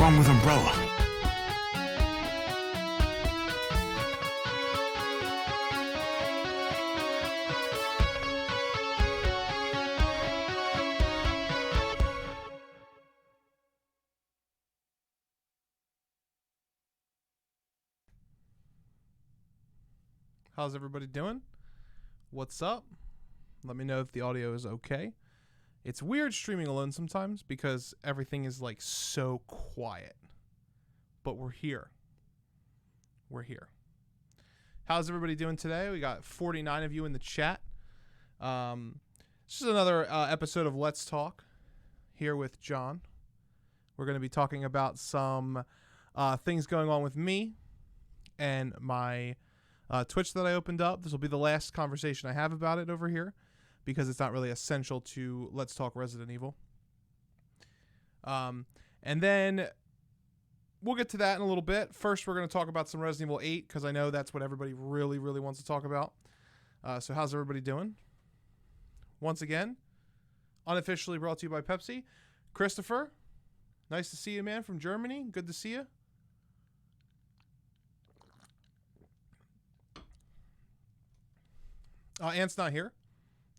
wrong with Umbrella? How's everybody doing? What's up? Let me know if the audio is okay. It's weird streaming alone sometimes because everything is like so quiet. But we're here. We're here. How's everybody doing today? We got 49 of you in the chat. This is another episode of Let's Talk here with John. We're going to be talking about some things going on with me and my Twitch that I opened up. This will be the last conversation I have about it over here because it's not really essential to Let's Talk Resident Evil. And then we'll get to that in a little bit. First, we're going to talk about some Resident Evil 8 because I know that's what everybody really, really wants to talk about. So how's everybody doing? Once again, unofficially brought to you by Pepsi. Christopher, nice to see you, man, from Germany. Good to see you. Ant's not here.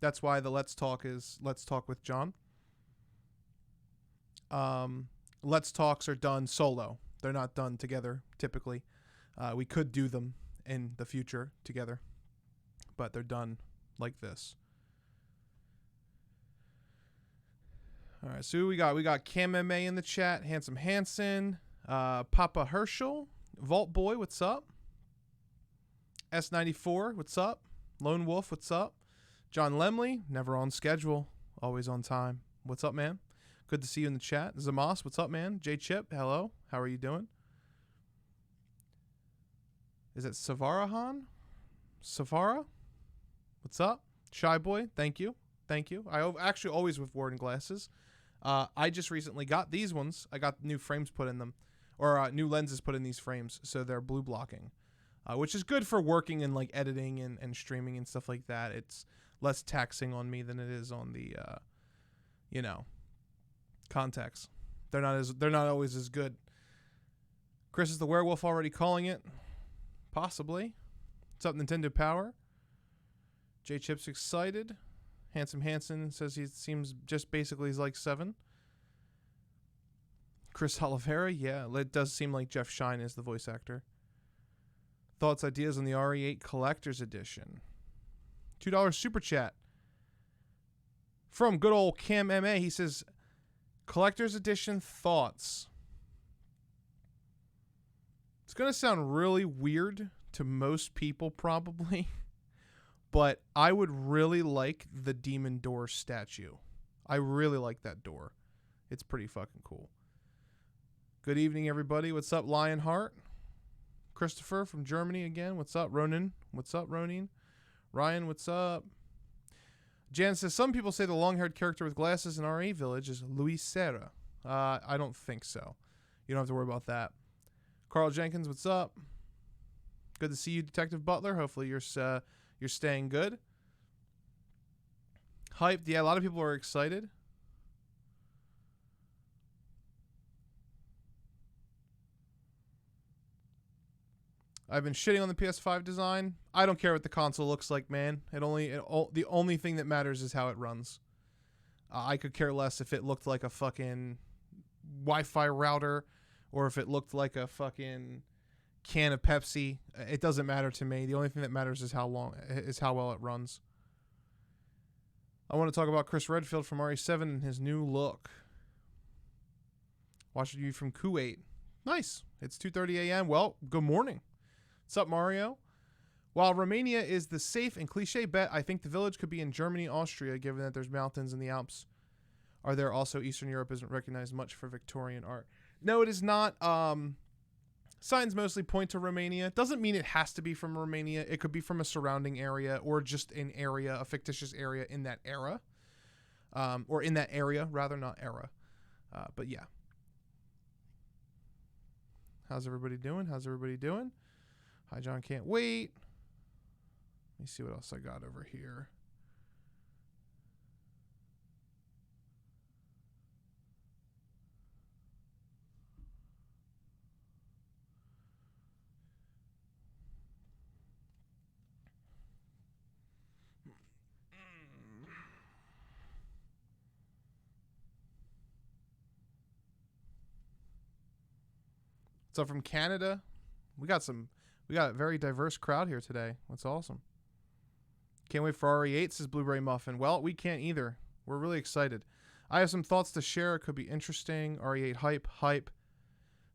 That's why the Let's Talk is Let's Talk with John. Let's Talks are done solo. They're not done together, typically. We could do them in the future together, but they're done like this. All right, so we got Cam MMA in the chat, Handsome Hanson, Papa Herschel, Vault Boy, what's up? S94, what's up? Lone Wolf, what's up? John Lemley, never on schedule, always on time. What's up, man? Good to see you in the chat. Zamos, what's up, man? J Chip, hello. How are you doing? Is it Savarahan? Savara? What's up? Shy Boy, thank you. Thank you. I actually always with Warden glasses. I just recently got these ones. I got new frames put in them, or new lenses put in these frames, so they're blue blocking. Which is good for working and like editing and streaming and stuff like that. It's less taxing on me than it is on the, contacts. They're not always as good. Chris is the werewolf already calling it. Possibly. What's up, Nintendo Power? J Chip's excited. Handsome Hanson says he seems just basically he's like 7. Chris Oliveira, yeah, it does seem like Jeff Shine is the voice actor. Thoughts, ideas on the RE8 Collector's Edition. $2 super chat. From good old Cam MA, he says, Collector's Edition thoughts. It's going to sound really weird to most people probably, but I would really like the Demon Door statue. I really like that door. It's pretty fucking cool. Good evening, everybody. What's up, Lionheart? Christopher from Germany again. What's up, Ronan? What's up, Ronin? Ryan, what's up? Jan says, some people say the long-haired character with glasses in RE Village is Luis Serra. I don't think so. You don't have to worry about that. Carl Jenkins, what's up? Good to see you, Detective Butler. Hopefully you're staying good. Hyped. Yeah, a lot of people are excited. I've been shitting on the PS5 design. I don't care what the console looks like, man. The only thing that matters is how it runs. I could care less if it looked like a fucking Wi-Fi router or if it looked like a fucking can of Pepsi. It doesn't matter to me. The only thing that matters is how well it runs. I want to talk about Chris Redfield from RE7 and his new look. Watching you from Kuwait. Nice. It's 2:30 a.m. Well, good morning. What's up, Mario? While Romania is the safe and cliche bet, I think the village could be in Germany, Austria, given that there's mountains in the Alps. Are there also Eastern Europe isn't recognized much for Victorian art? No, it is not. Signs mostly point to Romania. Doesn't mean it has to be from Romania. It could be from a surrounding area or just an area, a fictitious area in that era. Or in that area, rather, not era. But yeah. How's everybody doing? How's everybody doing? Hi, John. Can't wait. Let me see what else I got over here. What's up from Canada? We got a very diverse crowd here today. That's awesome. Can't wait for RE8, says Blueberry Muffin. Well, we can't either. We're really excited. I have some thoughts to share. It could be interesting. RE8 hype.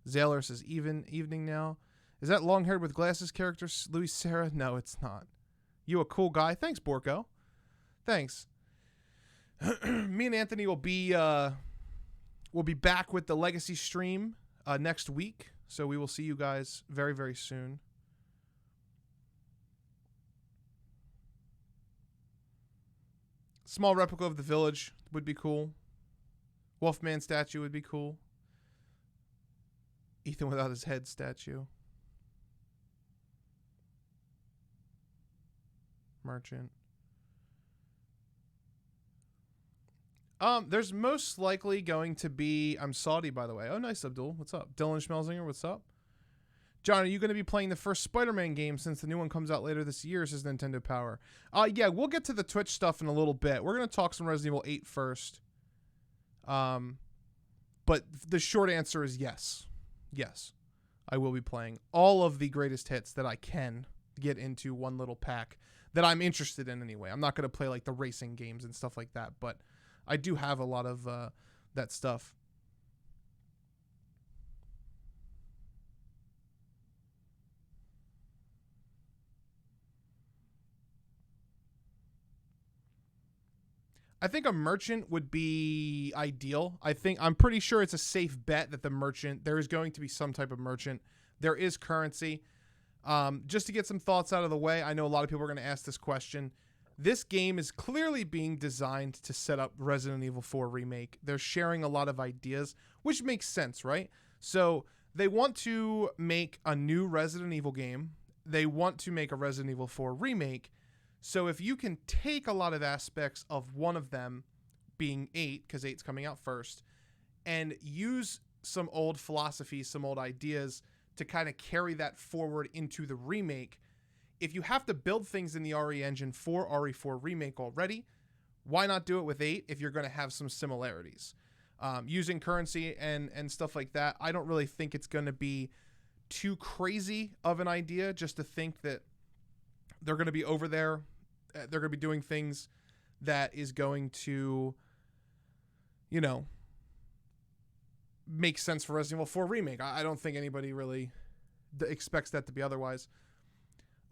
Zaylor says evening now. Is that long-haired with glasses character Louis Sarah? No, it's not. You a cool guy. Thanks, Borko. Thanks. Me and Anthony will be back with the Legacy stream next week. So we will see you guys very, very soon. Small replica of the village would be cool. Wolfman statue would be cool. Ethan without his head statue. Merchant. There's most likely going to be... I'm Saudi, by the way. Oh, nice, Abdul. What's up? Dylan Schmelzinger, what's up? John, are you going to be playing the first Spider-Man game since the new one comes out later this year, says Nintendo Power? Yeah, we'll get to the Twitch stuff in a little bit. We're going to talk some Resident Evil 8 first. But the short answer is yes. Yes, I will be playing all of the greatest hits that I can get into one little pack that I'm interested in anyway. I'm not going to play like the racing games and stuff like that, but I do have a lot of that stuff. I think a merchant would be ideal. I'm pretty sure it's a safe bet that there is going to be some type of merchant. There is currency. Just to get some thoughts out of the way, I know a lot of people are going to ask this question. This game is clearly being designed to set up Resident Evil 4 Remake. They're sharing a lot of ideas, which makes sense, right? So they want to make a new Resident Evil game. They want to make a Resident Evil 4 Remake. So if you can take a lot of aspects of one of them, being 8, because 8's coming out first, and use some old philosophies, some old ideas to kind of carry that forward into the remake, if you have to build things in the RE engine for RE4 Remake already, why not do it with 8 if you're going to have some similarities? Using currency and stuff like that, I don't really think it's going to be too crazy of an idea just to think that they're going to be over there. They're going to be doing things that is going to, make sense for Resident Evil 4 Remake. I don't think anybody really expects that to be otherwise.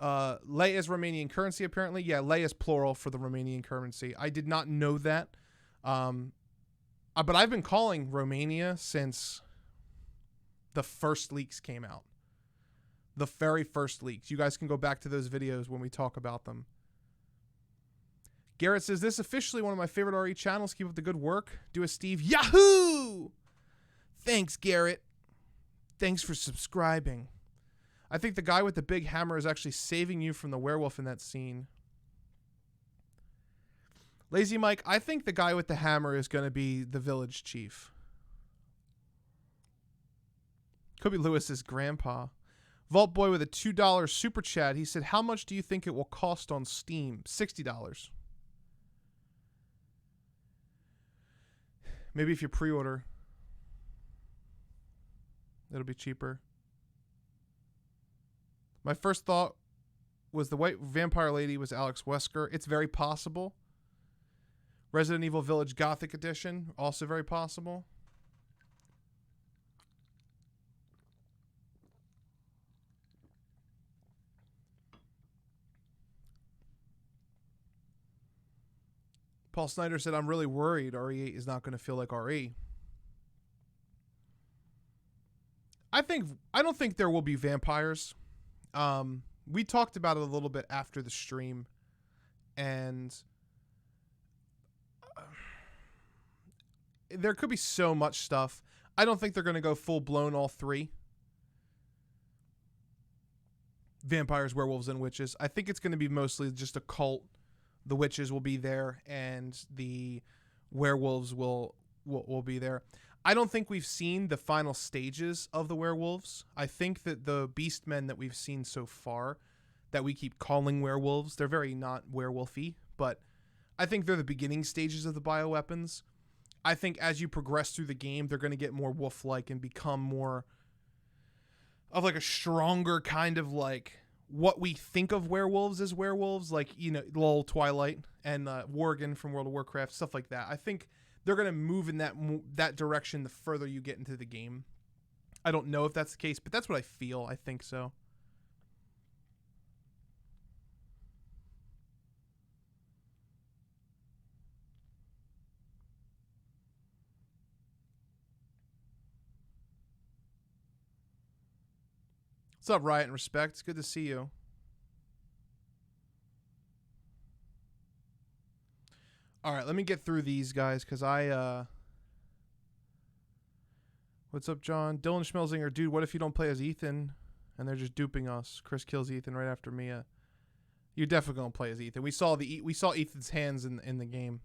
Lei is Romanian currency, apparently. Yeah, Lei is plural for the Romanian currency. I did not know that. But I've been calling Romania since the first leaks came out. The very first leaks. You guys can go back to those videos when we talk about them. Garrett says, this is officially one of my favorite RE channels. Keep up the good work. Do a Steve. Yahoo! Thanks, Garrett. Thanks for subscribing. I think the guy with the big hammer is actually saving you from the werewolf in that scene. Lazy Mike, I think the guy with the hammer is going to be the village chief. Could be Lewis's grandpa. Vault Boy with a $2 super chat. He said, how much do you think it will cost on Steam? $60. Maybe if you pre-order, it'll be cheaper. My first thought was the white vampire lady was Alex Wesker. It's very possible. Resident Evil Village Gothic Edition, also very possible. Paul Snyder said, I'm really worried RE8 is not going to feel like RE. I don't think there will be vampires. We talked about it a little bit after the stream, and there could be so much stuff. I don't think they're going to go full blown all 3. Vampires, werewolves, and witches. I think it's going to be mostly just a cult. The witches will be there, and the werewolves will be there. I don't think we've seen the final stages of the werewolves. I think that the beastmen that we've seen so far, that we keep calling werewolves, they're very not werewolfy, but I think they're the beginning stages of the bioweapons. I think as you progress through the game, they're going to get more wolf-like and become more of like a stronger kind of like what we think of werewolves as werewolves, like, you know, Lol Twilight and Worgen from World of Warcraft, stuff like that. I think they're going to move in that direction the further you get into the game. I don't know if that's the case, but that's what I feel. I think so. What's up, Riot and Respect? It's good to see you. All right, let me get through these guys because What's up, John? Dylan Schmelzinger, dude, what if you don't play as Ethan and they're just duping us? Chris kills Ethan right after Mia. You're definitely gonna play as Ethan. We saw Ethan's hands in the game.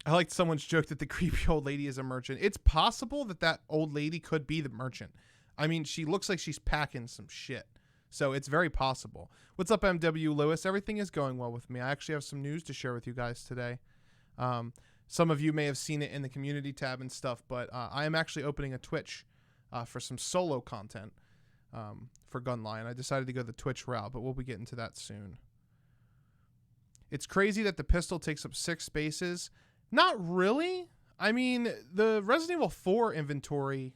I liked someone's joke that the creepy old lady is a merchant. It's possible that old lady could be the merchant. I mean, she looks like she's packing some shit. So it's very possible. What's up, MW Lewis? Everything is going well with me. I actually have some news to share with you guys today. Some of you may have seen it in the community tab and stuff, but I am actually opening a Twitch for some solo content for Gunline. I decided to go the Twitch route, but we'll be getting to that soon. It's crazy that the pistol takes up 6 spaces. Not really. I mean, the Resident Evil 4 inventory,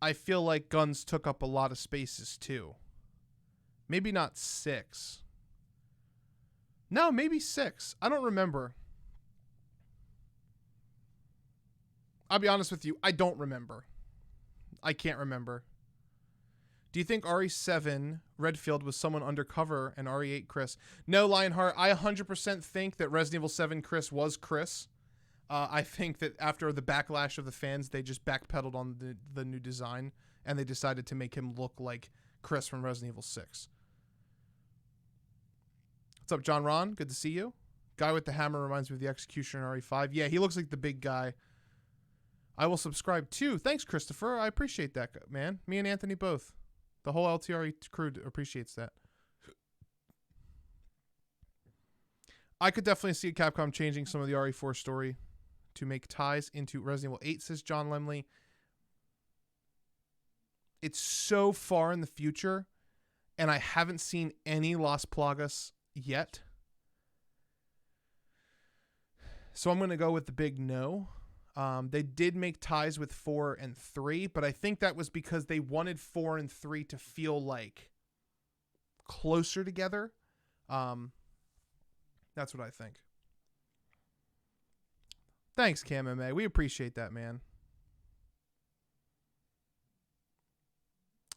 I feel like guns took up a lot of spaces too. Maybe not 6. No, maybe 6. I don't remember. I'll be honest with you. I don't remember. I can't remember. Do you think RE7 Redfield was someone undercover and RE8 Chris? No, Lionheart. I 100% think that Resident Evil 7 Chris was Chris. I think that after the backlash of the fans, they just backpedaled on the new design and they decided to make him look like Chris from Resident Evil 6. What's up, John Ron? Good to see you. Guy with the hammer reminds me of the Executioner in RE5. Yeah, he looks like the big guy. I will subscribe too. Thanks, Christopher. I appreciate that, man. Me and Anthony both. The whole LTRE crew appreciates that. I could definitely see Capcom changing some of the RE4 story to make ties into Resident Evil 8, says John Lemley. It's so far in the future, and I haven't seen any Las Plagas yet. So I'm going to go with the big no. They did make ties with 4 and 3, but I think that was because they wanted 4 and 3 to feel like closer together. That's what I think. Thanks, Cam MMA. We appreciate that, man.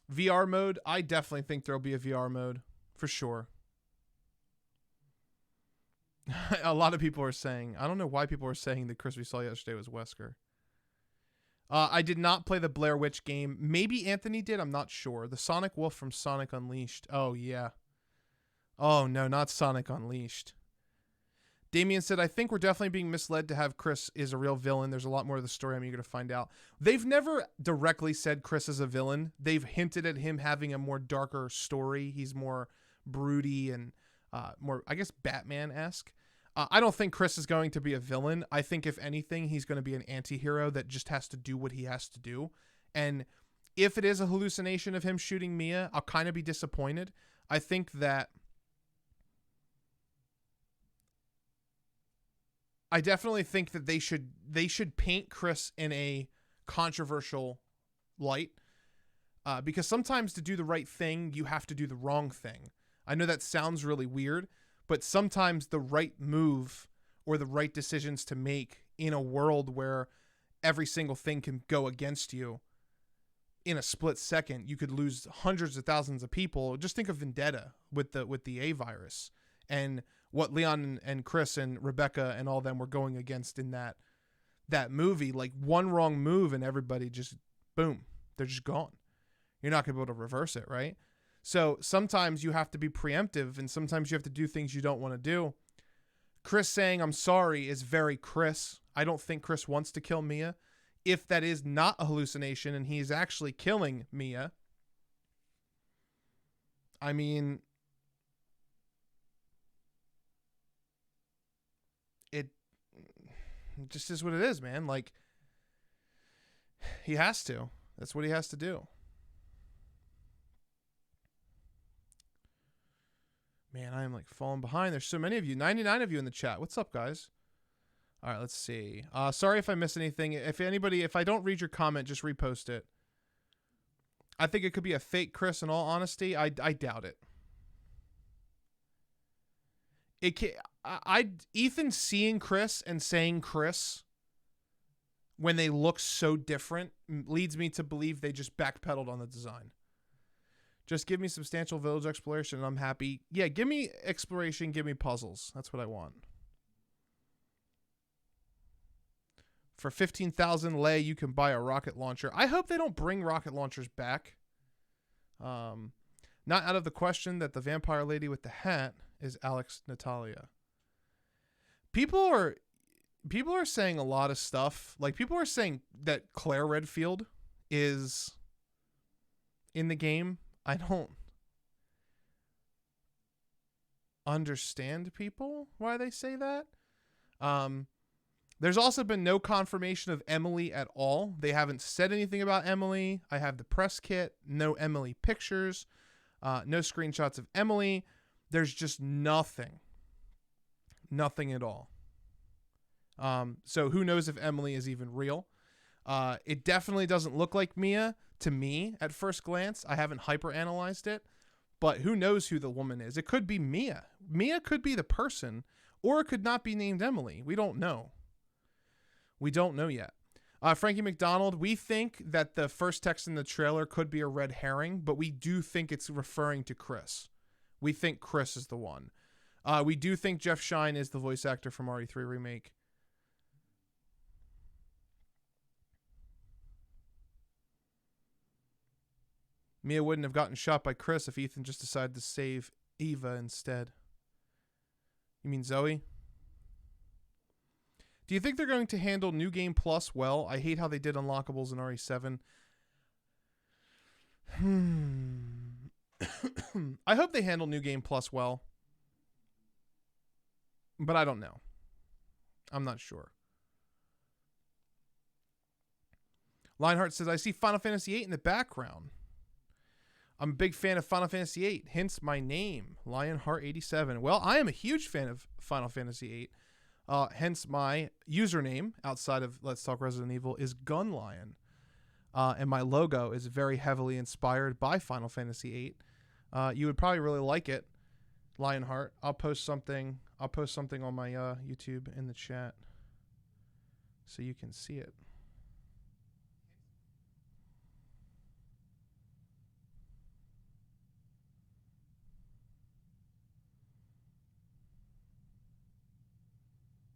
VR mode? I definitely think there'll be a VR mode. For sure. A lot of people are saying, I don't know why people are saying the Chris we saw yesterday was Wesker. I did not play the Blair Witch game. Maybe Anthony did. I'm not sure. The Sonic Wolf from Sonic Unleashed. Oh, yeah. Oh, no, not Sonic Unleashed. Damien said, I think we're definitely being misled to have Chris is a real villain. There's a lot more of the story I'm eager to find out. They've never directly said Chris is a villain. They've hinted at him having a more darker story. He's more broody and more, I guess, Batman-esque. I don't think Chris is going to be a villain. I think, if anything, he's going to be an anti-hero that just has to do what he has to do. And if it is a hallucination of him shooting Mia, I'll kind of be disappointed. I think that I definitely think that they should paint Chris in a controversial light, because sometimes to do the right thing, you have to do the wrong thing. I know that sounds really weird, but sometimes the right move or the right decisions to make in a world where every single thing can go against you in a split second, you could lose hundreds of thousands of people. Just think of Vendetta with the A virus and what Leon and Chris and Rebecca and all them were going against in that movie. Like, one wrong move and everybody just, boom, they're just gone. You're not going to be able to reverse it, right? So sometimes you have to be preemptive, and sometimes you have to do things you don't want to do. Chris saying, I'm sorry, is very Chris. I don't think Chris wants to kill Mia. If that is not a hallucination and he's actually killing Mia, I mean, it just is what it is, man. Like, He has to. That's what he has to do. Man, I am like falling behind. There's so many of you. 99 of you in the chat. What's up, guys? All right, let's see. Sorry if I miss anything. If I don't read your comment, just repost it. I think it could be a fake Chris, in all honesty. I doubt it. Ethan seeing Chris and saying Chris when they look so different leads me to believe they just backpedaled on the design. Just give me substantial village exploration and I'm happy. Yeah, give me exploration, give me puzzles. That's what I want. For 15,000 lei, you can buy a rocket launcher. I hope they don't bring rocket launchers back. Not out of the question that the vampire lady with the hat is Alex Natalia. People are saying a lot of stuff. Like, people are saying that Claire Redfield is in the game. I don't understand people why they say that. There's also been no confirmation of Emily at all. They haven't said anything about Emily. I have the press kit. No Emily pictures. No screenshots of Emily. There's just nothing. Nothing at all. So who knows if Emily is even real. It definitely doesn't look like Mia to me at first glance. I haven't hyper-analyzed it. But who knows who the woman is. It could be Mia. Mia could be the person. Or it could not be named Emily. We don't know. We don't know yet. Frankie McDonald, we think that the first text in the trailer could be a red herring, but we do think it's referring to Chris. We think Chris is the one. We do think Jeff Shine is the voice actor from RE3 Remake. Mia wouldn't have gotten shot by Chris if Ethan just decided to save Eva instead. You mean Zoe? Do you think they're going to handle New Game Plus well? I hate how they did unlockables in RE7. I hope they handle New Game Plus well. But I don't know. I'm not sure. Lionheart says, I see Final Fantasy VIII in the background. I'm a big fan of Final Fantasy VIII, hence my name, Lionheart87. Well, I am a huge fan of Final Fantasy VIII. Hence my username outside of Let's Talk Resident Evil is Gunlion. And my logo is very heavily inspired by Final Fantasy VIII. You would probably really like it, Lionheart. I'll post something on my YouTube in the chat so you can see it.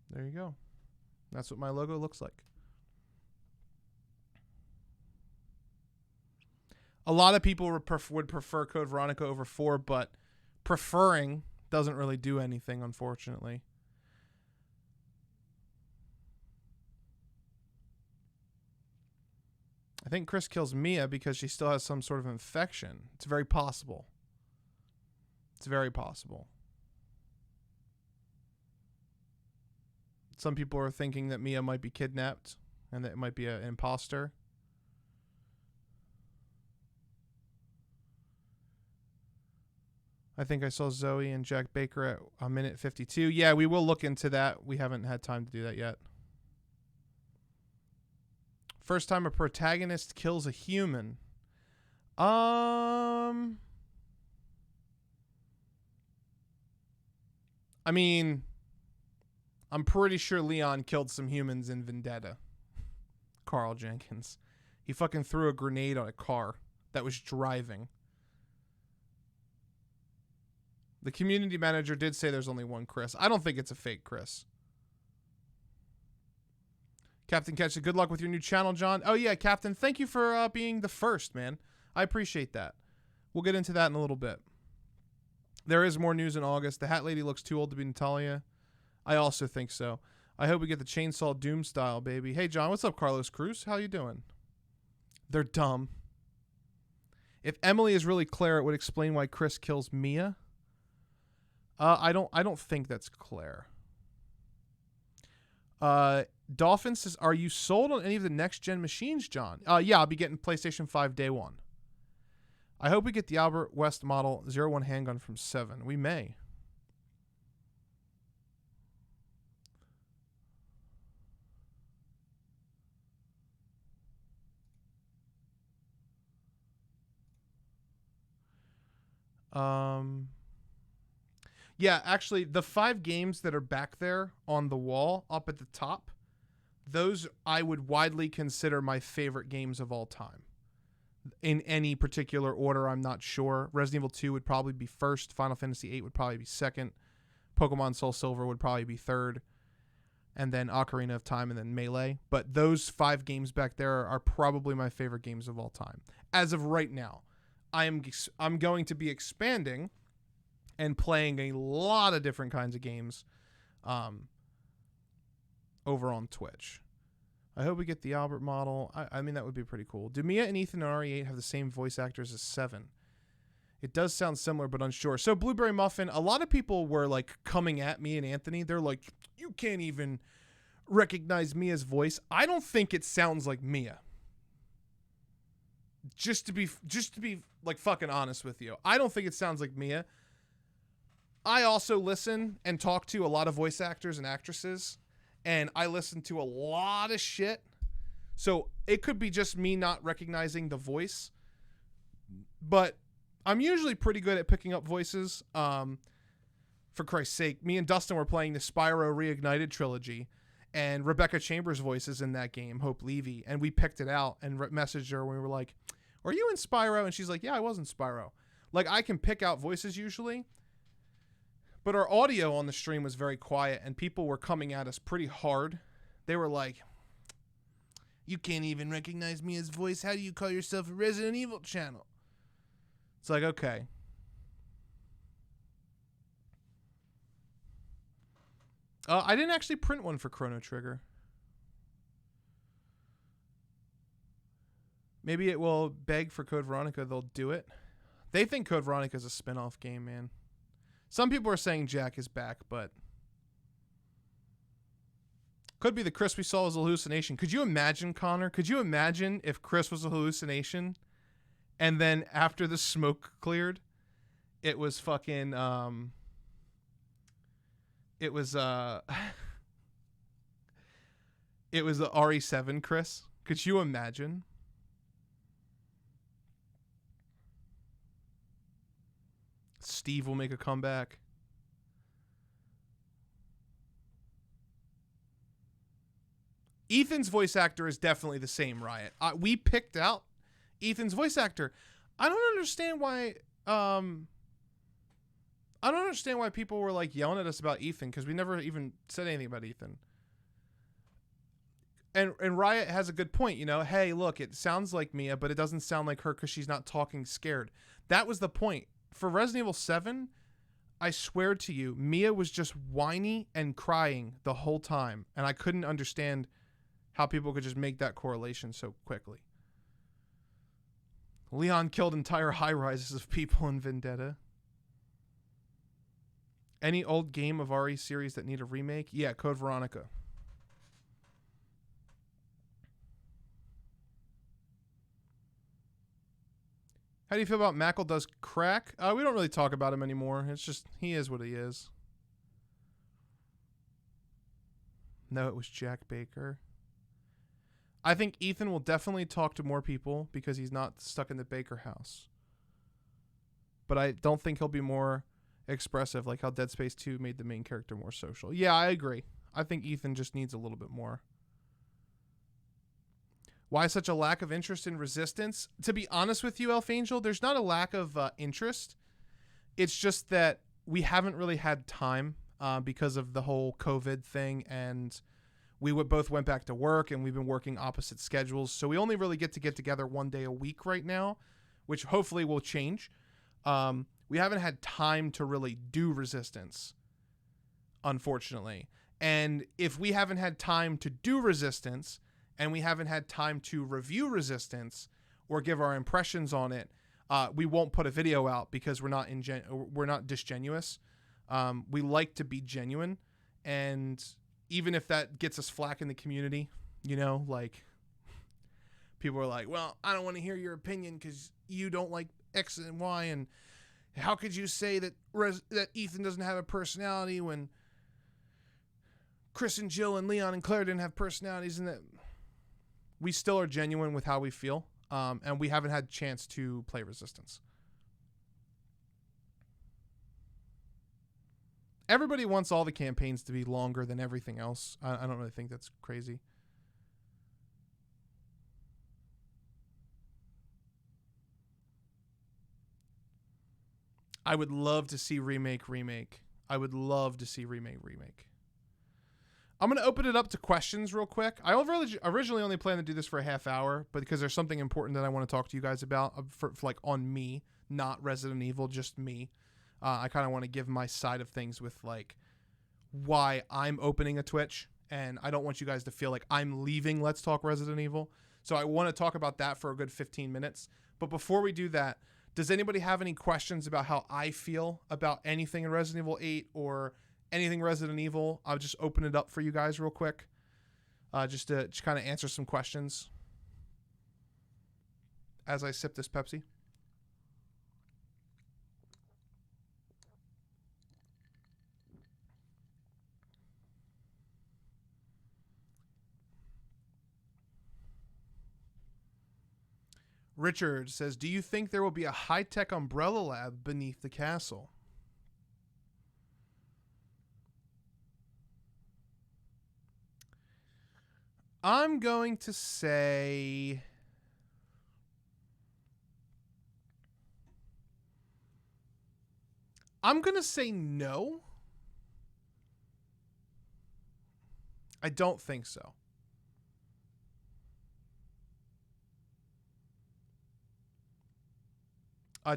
There you go. That's what my logo looks like. A lot of people would prefer Code Veronica over 4, but preferring doesn't really do anything, unfortunately. I think Chris kills Mia because she still has some sort of infection. It's very possible. It's very possible. Some people are thinking that Mia might be kidnapped and that it might be an imposter. I think I saw Zoe and Jack Baker at a minute 52. Yeah, we will look into that. We haven't had time to do that yet. First time a protagonist kills a human. I mean, I'm pretty sure Leon killed some humans in Vendetta. Carl Jenkins. He fucking threw a grenade on a car that was driving. The community manager did say there's only one Chris. I don't think it's a fake Chris. Captain Ketchup, good luck with your new channel, John. Oh, yeah, Captain, thank you for being the first, man. I appreciate that. We'll get into that in a little bit. There is more news in August. The Hat Lady looks too old to be Natalia. I also think so. I hope we get the Chainsaw Doom style, baby. Hey, John, what's up, Carlos Cruz? How you doing? They're dumb. If Emily is really Claire, it would explain why Chris kills Mia. I don't think that's Claire. Dolphin says, "Are you sold on any of the next gen machines, John?" Yeah, I'll be getting PlayStation 5 day one. I hope we get the Albert West model 01 handgun from 7. We may. Yeah, actually, the 5 games that are back there on the wall up at the top, those I would widely consider my favorite games of all time. In any particular order, I'm not sure. Resident Evil 2 would probably be first. Final Fantasy 8 would probably be second. Pokemon Soul Silver would probably be third. And then Ocarina of Time and then Melee. But those 5 games back there are probably my favorite games of all time. As of right now, I'm going to be expanding and playing a lot of different kinds of games over on Twitch. I hope we get the Albert model. I mean, that would be pretty cool. Do Mia and Ethan in RE8 have the same voice actors as 7? It does sound similar, but unsure. So Blueberry Muffin, a lot of people were like coming at me and Anthony. They're like, you can't even recognize Mia's voice. I don't think it sounds like Mia. Just to be like fucking honest with you, I don't think it sounds like Mia. I also listen and talk to a lot of voice actors and actresses, and I listen to a lot of shit. So it could be just me not recognizing the voice, but I'm usually pretty good at picking up voices. For Christ's sake, me and Dustin were playing the Spyro Reignited trilogy, and Rebecca Chambers' voice is in that game, Hope Levy, and we picked it out and messaged her when we were like, "Are you in Spyro?" And she's like, "Yeah, I was in Spyro." Like, I can pick out voices usually, but our audio on the stream was very quiet, and people were coming at us pretty hard. They were like, "You can't even recognize Mia's voice. How do you call yourself a Resident Evil channel?" It's like, okay. I didn't actually print one for Chrono Trigger. Maybe it will beg for Code Veronica. They'll do it. They think Code Veronica is a spin-off game, man. Some people are saying Jack is back, but could be the Chris we saw was a hallucination. Could you imagine, Connor? Could you imagine if Chris was a hallucination and then after the smoke cleared, it was fucking, it was the RE7 Chris? Could you imagine? Steve will make a comeback. Ethan's voice actor is definitely the same, Riot. We picked out Ethan's voice actor. I don't understand why people were like yelling at us about Ethan, because we never even said anything about Ethan. And Riot has a good point, you know. Hey, look, it sounds like Mia, but it doesn't sound like her because she's not talking scared. That was the point. For Resident Evil 7, I swear to you, Mia was just whiny and crying the whole time, and I couldn't understand how people could just make that correlation so quickly. Leon killed entire high-rises of people in Vendetta. Any old game of RE series that need a remake? Yeah, Code Veronica. How do you feel about Mackle does crack? We don't really talk about him anymore. It's just, he is what he is. No, it was Jack Baker. I think Ethan will definitely talk to more people because he's not stuck in the Baker house. But I don't think he'll be more expressive, like how Dead Space 2 made the main character more social. Yeah, I agree. I think Ethan just needs a little bit more. Why such a lack of interest in Resistance? To be honest with you, Elf Angel, there's not a lack of interest. It's just that we haven't really had time because of the whole COVID thing, and we both went back to work, and we've been working opposite schedules. So we only really get together one day a week right now, which hopefully will change. We haven't had time to really do Resistance, unfortunately. And if we haven't had time to do Resistance, and we haven't had time to review Resistance or give our impressions on it, we won't put a video out because we're not disingenuous. We like to be genuine, and even if that gets us flack in the community, you know, like people are like, well, I don't want to hear your opinion because you don't like X and Y, and how could you say that that Ethan doesn't have a personality when Chris and Jill and Leon and Claire didn't have personalities? And that we still are genuine with how we feel, and we haven't had a chance to play Resistance. Everybody wants all the campaigns to be longer than everything else. I don't really think that's crazy. I would love to see remake. I would love to see remake. I'm going to open it up to questions real quick. I originally only planned to do this for a half hour, but because there's something important that I want to talk to you guys about for like on me, not Resident Evil, just me. I kind of want to give my side of things with like why I'm opening a Twitch, and I don't want you guys to feel like I'm leaving Let's Talk Resident Evil. So I want to talk about that for a good 15 minutes. But before we do that, does anybody have any questions about how I feel about anything in Resident Evil 8 or anything Resident Evil? I'll just open it up for you guys real quick, just to kind of answer some questions as I sip this Pepsi. Richard says, do you think there will be a high-tech umbrella lab beneath the castle? I'm going to say no. I don't think so.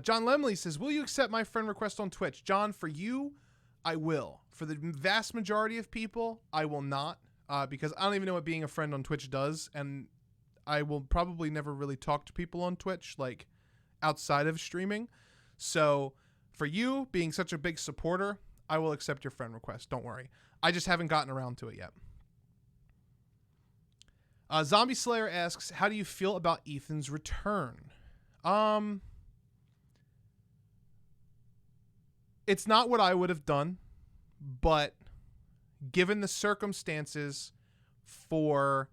John Lemley says, will you accept my friend request on Twitch? John, for you, I will. For the vast majority of people, I will not, because I don't even know what being a friend on Twitch does, and I will probably never really talk to people on Twitch, like, outside of streaming. So, for you, being such a big supporter, I will accept your friend request. Don't worry. I just haven't gotten around to it yet. Zombie Slayer asks, how do you feel about Ethan's return? It's not what I would have done, but given the circumstances for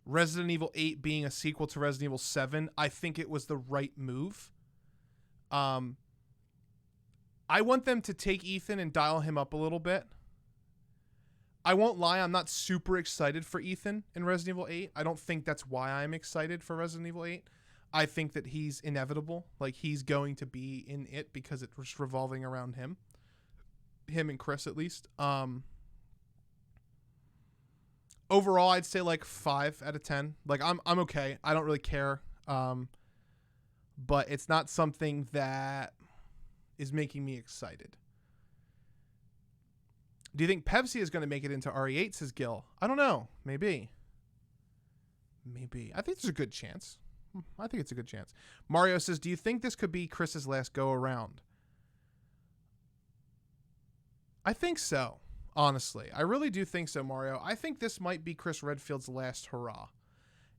Resident Evil 8 being a sequel to Resident Evil 7, I think it was the right move. I want them to take Ethan and dial him up a little bit. I won't lie, I'm not super excited for Ethan in Resident Evil 8. I don't think that's why I'm excited for Resident Evil 8. I think that he's inevitable. Like, he's going to be in it because it's revolving around him. Him and Chris, at least. Overall, I'd say like 5 out of 10. Like, I'm okay. I don't really care. But it's not something that is making me excited. Do you think Pepsi is going to make it into RE8, says Gil? I don't know. Maybe. I think there's a good chance. I think it's a good chance. Mario says, do you think this could be Chris's last go around? I think so, honestly. I really do think so, Mario. I think this might be Chris Redfield's last hurrah.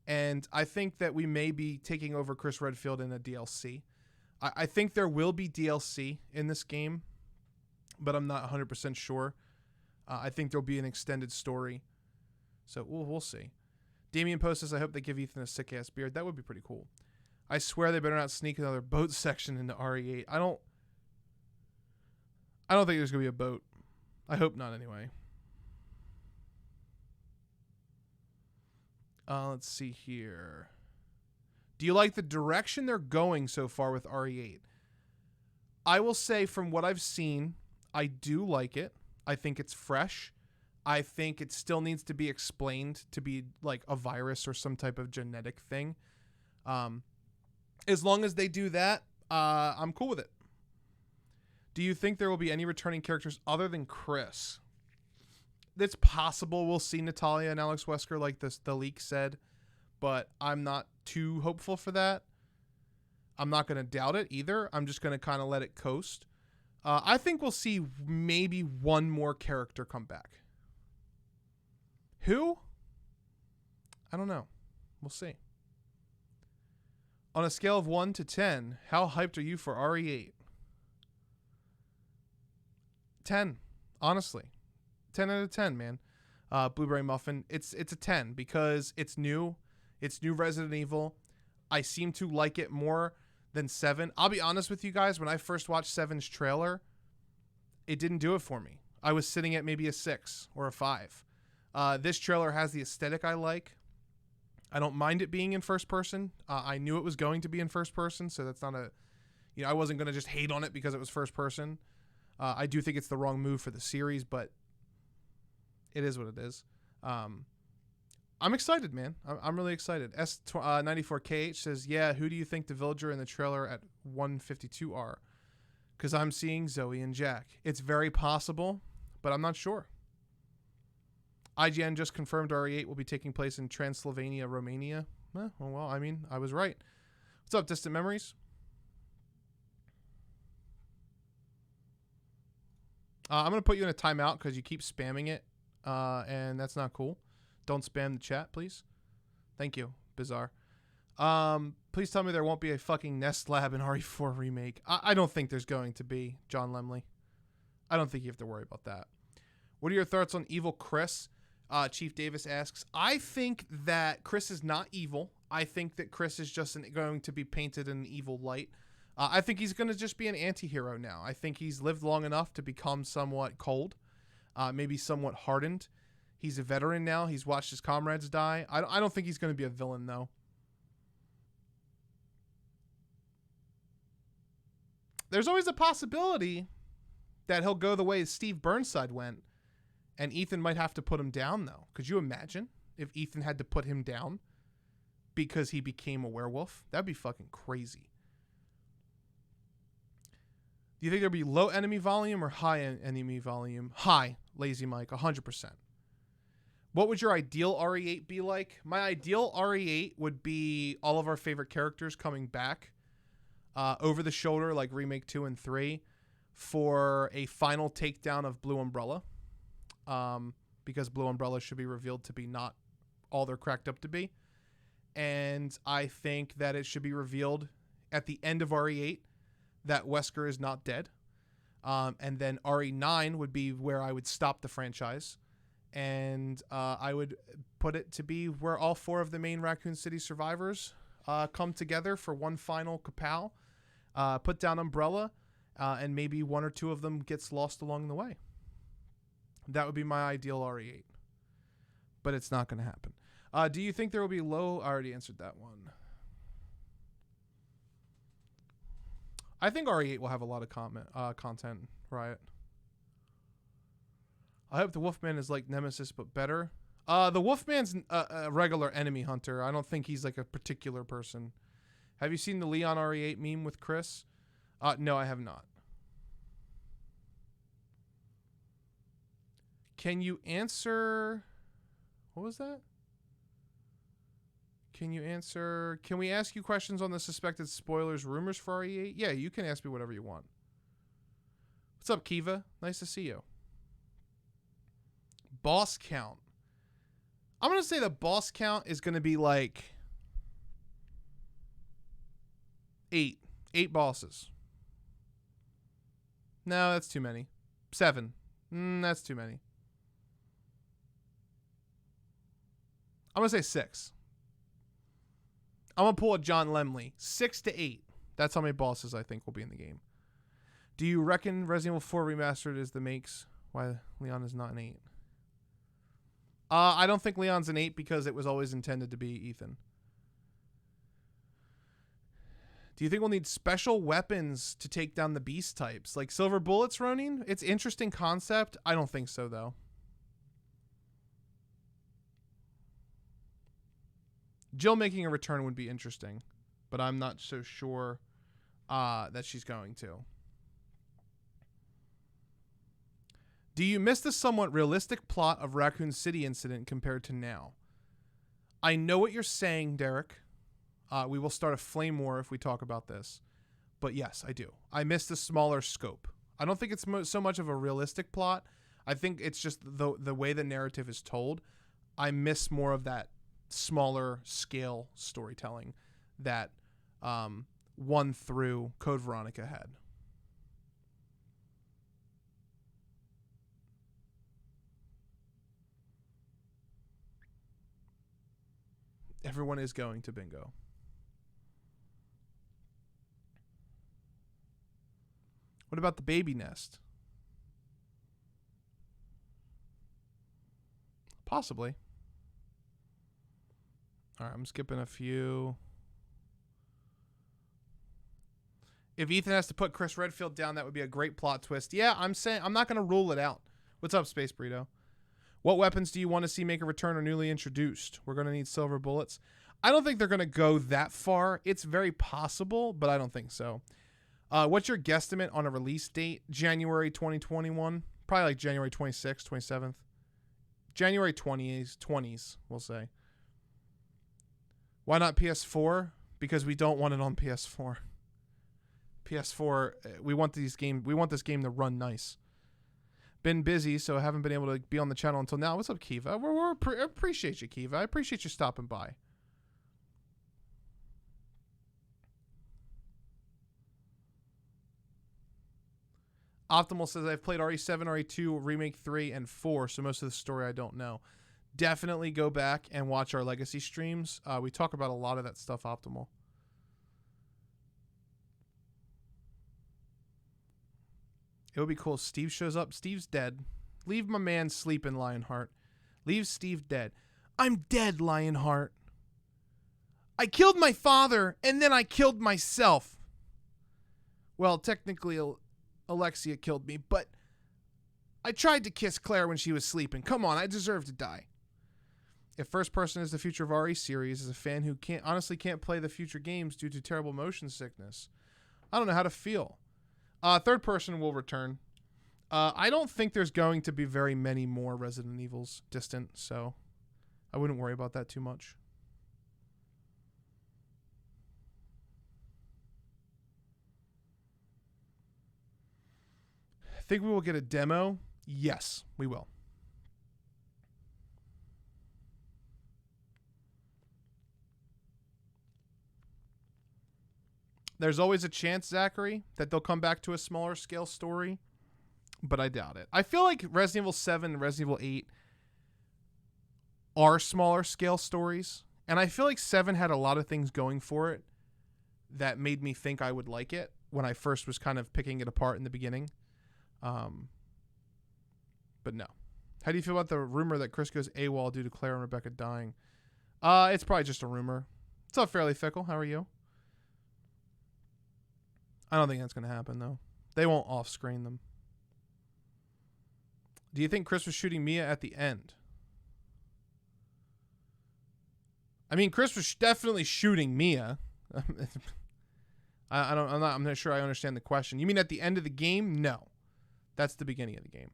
And I think that we may be taking over Chris Redfield in a DLC. I think there will be DLC in this game, but I'm not 100% sure. I think there'll be an extended story. So we'll see. Damien Post says, I hope they give Ethan a sick-ass beard. That would be pretty cool. I swear they better not sneak another boat section into RE8. I don't think there's going to be a boat. I hope not, anyway. Let's see here. Do you like the direction they're going so far with RE8? I will say, from what I've seen, I do like it. I think it's fresh. I think it still needs to be explained to be like a virus or some type of genetic thing. As long as they do that, I'm cool with it. Do you think there will be any returning characters other than Chris? It's possible we'll see Natalia and Alex Wesker like the leak said, but I'm not too hopeful for that. I'm not going to doubt it either. I'm just going to kind of let it coast. I think we'll see maybe one more character come back. Who? I don't know. We'll see. On a scale of 1 to 10, how hyped are you for RE8? 10. Honestly. 10 out of 10, man. Blueberry Muffin. It's a 10 because it's new. It's new Resident Evil. I seem to like it more than 7. I'll be honest with you guys. When I first watched 7's trailer, it didn't do it for me. I was sitting at maybe a 6 or a 5. This trailer has the aesthetic I like. I don't mind it being in first person. I knew it was going to be in first person, so that's not a... I wasn't going to just hate on it because it was first person. I do think it's the wrong move for the series, but it is what it is. I'm excited, man. I'm really excited. S94KH says, yeah, who do you think the villager in the trailer at 152 are? Because I'm seeing Zoe and Jack. It's very possible, but I'm not sure. IGN just confirmed RE8 will be taking place in Transylvania, Romania. Well, I mean, I was right. What's up, Distant Memories? I'm going to put you in a timeout because you keep spamming it, and that's not cool. Don't spam the chat, please. Thank you, Bizarre. Please tell me there won't be a fucking Nest Lab in RE4 remake. I don't think there's going to be, John Lemley. I don't think you have to worry about that. What are your thoughts on Evil Chris? Chief Davis asks, I think that Chris is not evil. I think that Chris is just going to be painted in an evil light. I think he's going to just be an anti-hero now. I think he's lived long enough to become somewhat cold, maybe somewhat hardened. He's a veteran now. He's watched his comrades die. I don't think he's going to be a villain, though. There's always a possibility that he'll go the way Steve Burnside went, and Ethan might have to put him down, though. Could you imagine if Ethan had to put him down because he became a werewolf? That'd be fucking crazy. Do you think there'll be low enemy volume or high enemy volume? High, Lazy Mike, 100%. What would your ideal RE8 be like? My ideal RE8 would be all of our favorite characters coming back over the shoulder, like Remake 2 and 3, for a final takedown of Blue Umbrella. Because Blue Umbrella should be revealed to be not all they're cracked up to be. And I think that it should be revealed at the end of RE8 that Wesker is not dead. And then RE9 would be where I would stop the franchise. And I would put it to be where all 4 of the main Raccoon City survivors come together for one final kapow, put down Umbrella, and maybe 1 or 2 of them gets lost along the way. That would be my ideal RE8. But it's not going to happen. Do you think there will be low... I already answered that one. I think RE8 will have a lot of content, Riot. I hope the Wolfman is like Nemesis, but better. The Wolfman's a regular enemy hunter. I don't think he's like a particular person. Have you seen the Leon RE8 meme with Chris? No, I have not. Can you answer... What was that? Can we ask you questions on the suspected spoilers rumors for RE8? Yeah, you can ask me whatever you want. What's up, Kiva? Nice to see you. Boss count. I'm going to say the boss count is going to be like 8. 8 bosses. No, that's too many. 7. That's too many. I'm going to say 6. I'm going to pull a John Lemley. 6 to 8. That's how many bosses I think will be in the game. Do you reckon Resident Evil 4 Remastered is the makes why Leon is not an 8? I don't think Leon's an 8 because it was always intended to be Ethan. Do you think we'll need special weapons to take down the beast types? Like silver bullets, Ronin? It's interesting concept. I don't think so, though. Jill making a return would be interesting, but I'm not so sure that she's going to. Do you miss the somewhat realistic plot of Raccoon City incident compared to now? I know what you're saying, Derek. We will start a flame war if we talk about this. But yes, I do. I miss the smaller scope. I don't think it's so much of a realistic plot. I think it's just the way the narrative is told. I miss more of that smaller scale storytelling that 1 through Code Veronica had. Everyone is going to bingo. What about the baby nest? Possibly. All right, I'm skipping a few. If Ethan has to put Chris Redfield down, that would be a great plot twist. Yeah, I'm saying I'm not going to rule it out. What's up, Space Burrito? What weapons do you want to see make a return or newly introduced? We're going to need silver bullets. I don't think they're going to go that far. It's very possible, but I don't think so. What's your guesstimate on a release date? January 2021? Probably like January 26th, 27th. January 20s, we'll say. Why not PS4? Because we don't want it on PS4. PS4, we want this game to run nice. Been busy, so I haven't been able to be on the channel until now. What's up, Kiva? We appreciate you, Kiva. I appreciate you stopping by. Optimal says, I've played RE7, RE2, Remake 3, and 4, so most of the story I don't know. Definitely go back and watch our Legacy streams. We talk about a lot of that stuff, Optimal. It would be cool if Steve shows up. Steve's dead. Leave my man sleeping, Lionheart. Leave Steve dead. I'm dead, Lionheart. I killed my father, and then I killed myself. Well, technically, Alexia killed me, but I tried to kiss Claire when she was sleeping. Come on, I deserve to die. If first person is the future of RE series, as a fan who honestly can't play the future games due to terrible motion sickness, I don't know how to feel. Third person will return. I don't think there's going to be very many more Resident Evils distant, so I wouldn't worry about that too much. Think we will get a demo? Yes, we will. There's always a chance, Zachary, that they'll come back to a smaller scale story, but I doubt it. I feel like Resident Evil 7 and Resident Evil 8 are smaller scale stories, and I feel like 7 had a lot of things going for it that made me think I would like it when I first was kind of picking it apart in the beginning. But no. How do you feel about the rumor that Chris goes AWOL due to Claire and Rebecca dying? It's probably just a rumor. What's up, Fairly Fickle? How are you? I don't think that's going to happen, though. They won't off-screen them. Do you think Chris was shooting Mia at the end? I mean, Chris was definitely shooting Mia. I'm not sure I understand the question. You mean at the end of the game? No. That's the beginning of the game.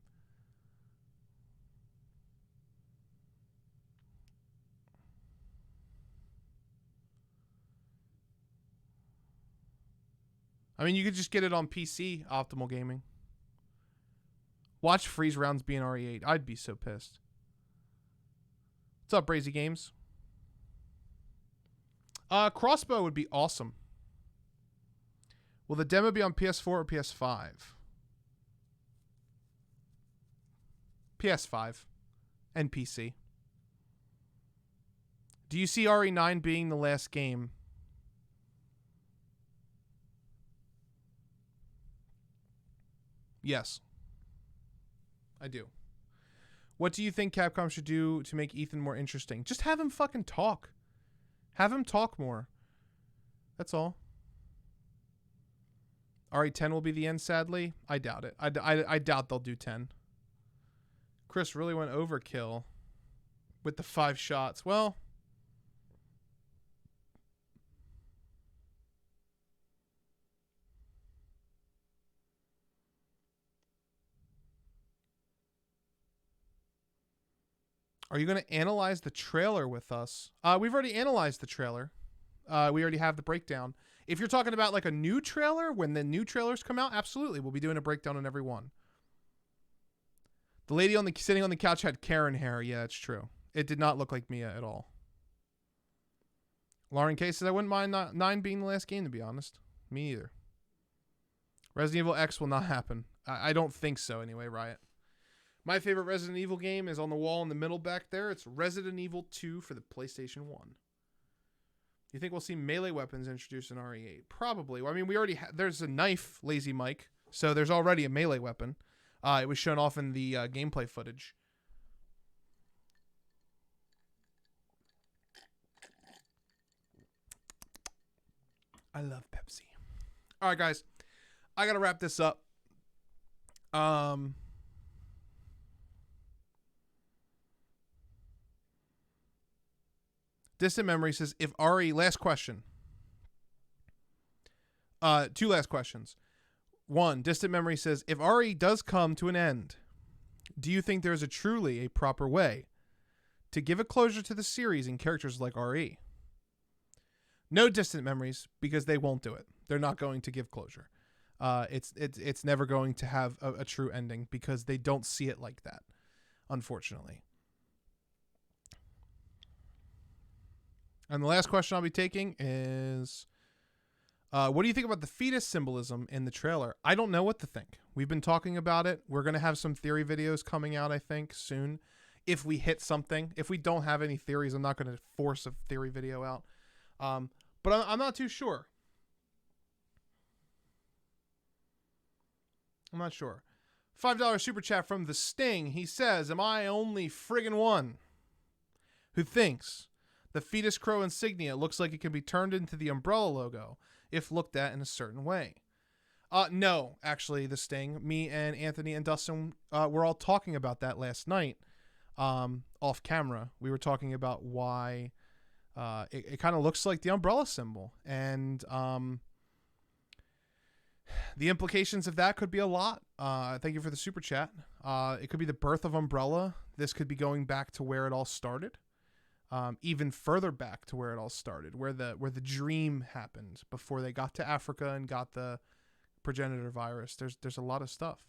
I mean, you could just get it on PC, Optimal Gaming. Watch freeze rounds be in RE8. I'd be so pissed. What's up, Brazy Games? Crossbow would be awesome. Will the demo be on PS4 or PS5? PS5 and PC. Do you see RE9 being the last game? Yes. I do. What do you think Capcom should do to make Ethan more interesting? Just have him fucking talk. Have him talk more. That's all. RE10 will be the end, sadly. I doubt it. I doubt they'll do 10. Chris really went overkill with the 5 shots. Well, are you going to analyze the trailer with us? We've already analyzed the trailer. We already have the breakdown. If you're talking about like a new trailer, when the new trailers come out, absolutely. We'll be doing a breakdown on every one. The lady sitting on the couch had Karen hair. Yeah, that's true. It did not look like Mia at all. Lauren K says, I wouldn't mind 9 being the last game, to be honest. Me either. Resident Evil X will not happen. I don't think so anyway, Riot. My favorite Resident Evil game is on the wall in the middle back there. It's Resident Evil 2 for the PlayStation 1. You think we'll see melee weapons introduced in RE8? Probably. Well, I mean, we already there's a knife, Lazy Mike. So there's already a melee weapon. It was shown off in the gameplay footage. I love Pepsi. All right, guys. I got to wrap this up. Distant Memory says, if RE, last question. 2 last questions. 1, Distant Memory says, if RE does come to an end, do you think there is truly a proper way to give a closure to the series and characters like RE? No, Distant Memories, because they won't do it. They're not going to give closure. It's never going to have a true ending because they don't see it like that, unfortunately. And the last question I'll be taking is, what do you think about the fetus symbolism in the trailer? I don't know what to think. We've been talking about it. We're going to have some theory videos coming out, I think, soon. If we hit something. If we don't have any theories, I'm not going to force a theory video out. But I'm not too sure. I'm not sure. $5 super chat from The Sting. He says, am I only friggin' one who thinks the Fetus Crow insignia looks like it can be turned into the Umbrella logo if looked at in a certain way? No, actually, The Sting. Me and Anthony and Dustin were all talking about that last night off camera. We were talking about why it kind of looks like the Umbrella symbol. And the implications of that could be a lot. Thank you for the super chat. It could be the birth of Umbrella. This could be going back to where it all started. Even further back to where it all started, where the dream happened before they got to Africa and got the progenitor virus. There's a lot of stuff.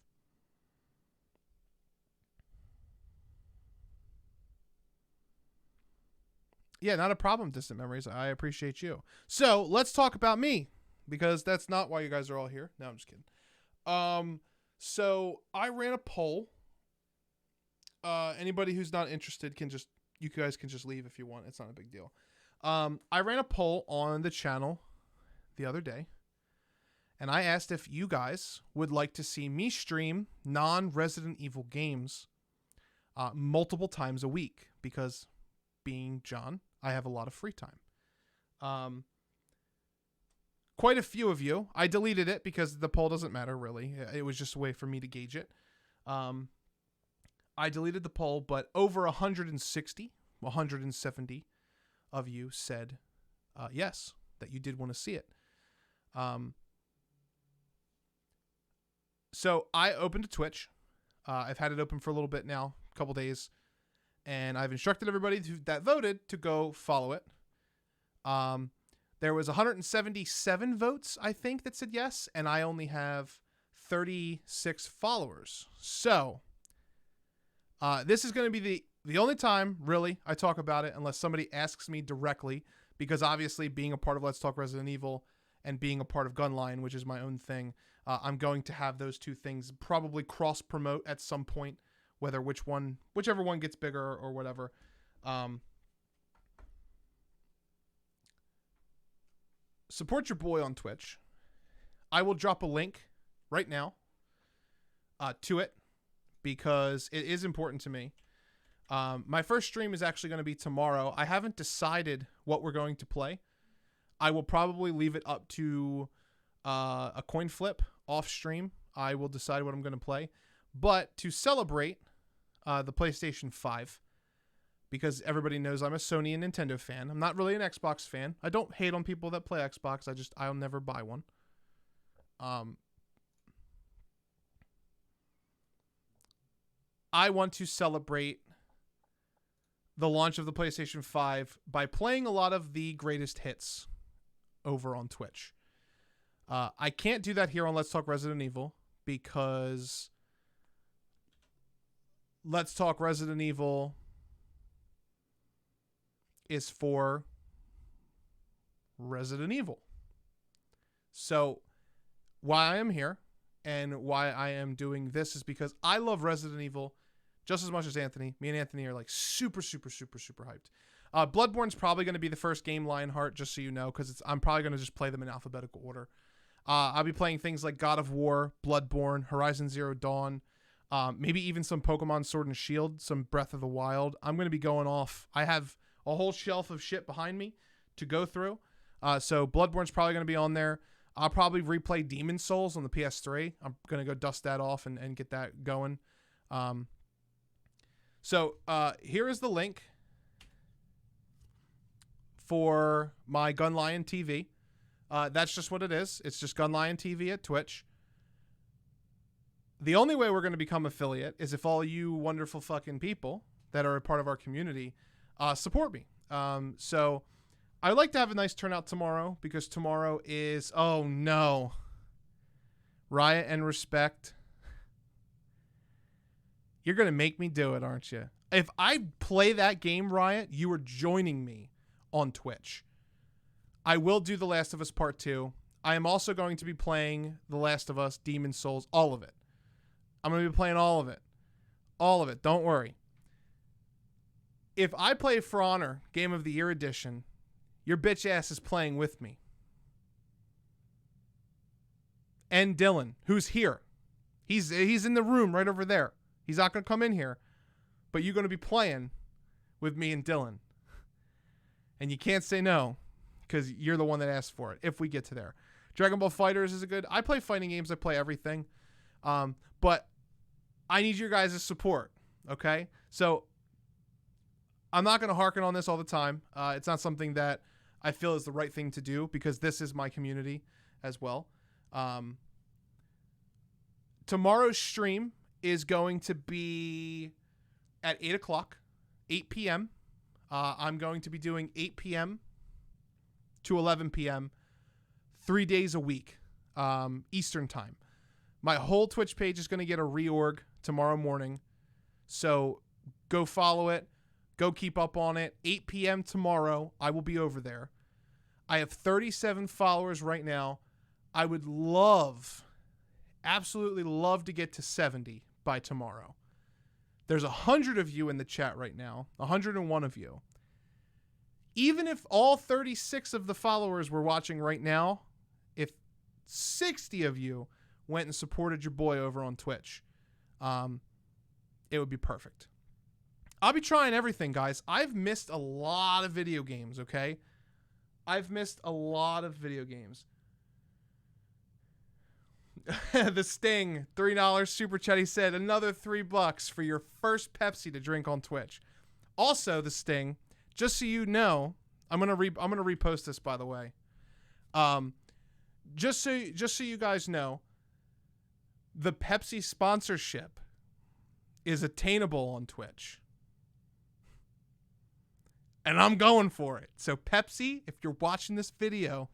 Yeah, not a problem, Distant Memories. I appreciate you. So let's talk about me, because that's not why you guys are all here. No, I'm just kidding. So I ran a poll. Anybody who's not interested you guys can just leave if you want. It's not a big deal. I ran a poll on the channel the other day, and I asked if you guys would like to see me stream non-Resident Evil games multiple times a week, because being John, I have a lot of free time. Quite a few of you. I deleted it because the poll doesn't matter, really. It was just a way for me to gauge it. I deleted the poll, but over 170 of you said yes, that you did want to see it. So I opened a Twitch. I've had it open for a little bit now, a couple days, and I've instructed everybody that voted to go follow it. There was 177 votes, I think, that said yes, and I only have 36 followers. So this is going to be the only time, really, I talk about it, unless somebody asks me directly, because obviously being a part of Let's Talk Resident Evil and being a part of Gunline, which is my own thing, I'm going to have those two things probably cross-promote at some point, whichever one gets bigger or whatever. Support your boy on Twitch. I will drop a link right now to it, because it is important to me. My first stream is actually going to be tomorrow. I haven't decided what we're going to play. I will probably leave it up to a coin flip off stream. I will decide what I'm going to play. But to celebrate the PlayStation 5, because everybody knows I'm a Sony and Nintendo fan. I'm not really an Xbox fan. I don't hate on people that play Xbox. I'll never buy one. I want to celebrate the launch of the PlayStation 5 by playing a lot of the greatest hits over on Twitch. I can't do that here on Let's Talk Resident Evil, because Let's Talk Resident Evil is for Resident Evil. So why I am here and why I am doing this is because I love Resident Evil just as much as Anthony. Me and Anthony are like super hyped. Bloodborne's probably going to be the first game, Lionheart, just so you know, because I'm probably going to just play them in alphabetical order. I'll be playing things like God of War, Bloodborne, Horizon Zero Dawn, maybe even some Pokemon Sword and Shield, some Breath of the Wild. I'm going to be going off. I have a whole shelf of shit behind me to go through. So Bloodborne's probably going to be on there. I'll probably replay Demon's Souls on the PS3. I'm going to go dust that off and get that going. So here is the link for my Gunlion TV. That's just what it is. It's just Gunlion TV at Twitch. The only way we're going to become affiliate is if all you wonderful fucking people that are a part of our community support me. So I'd like to have a nice turnout tomorrow because tomorrow is, oh no, Riot and Respect. You're going to make me do it, aren't you? If I play that game, Riot, you are joining me on Twitch. I will do The Last of Us Part 2. I am also going to be playing The Last of Us, Demon's Souls, all of it. I'm going to be playing all of it. All of it. Don't worry. If I play For Honor, Game of the Year Edition, your bitch ass is playing with me. And Dylan, who's here. He's in the room right over there. He's not going to come in here. But you're going to be playing with me and Dylan. And you can't say no because you're the one that asked for it if we get to there. Dragon Ball FighterZ is a good... I play fighting games. I play everything. But I need your guys' support, okay? So I'm not going to harken on this all the time. It's not something that I feel is the right thing to do because this is my community as well. Tomorrow's stream is going to be at 8 o'clock, 8 p.m. I'm going to be doing 8 p.m. to 11 p.m. 3 days a week, Eastern time. My whole Twitch page is going to get a reorg tomorrow morning. So go follow it. Go keep up on it. 8 p.m. tomorrow, I will be over there. I have 37 followers right now. I would love, absolutely love to get to 70 by tomorrow. There's 100 of you in the chat right now, 101 of you. Even if all 36 of the followers were watching right now, if 60 of you went and supported your boy over on Twitch, it would be perfect. I'll be trying everything, guys. I've missed a lot of video games, okay? I've missed a lot of video games. The Sting, $3 super chat. He said another $3 for your first Pepsi to drink on Twitch. Also, the Sting, just so you know, I'm gonna repost this, by the way. Just so you guys know, the Pepsi sponsorship is attainable on Twitch. And I'm going for it. So Pepsi, if you're watching this video,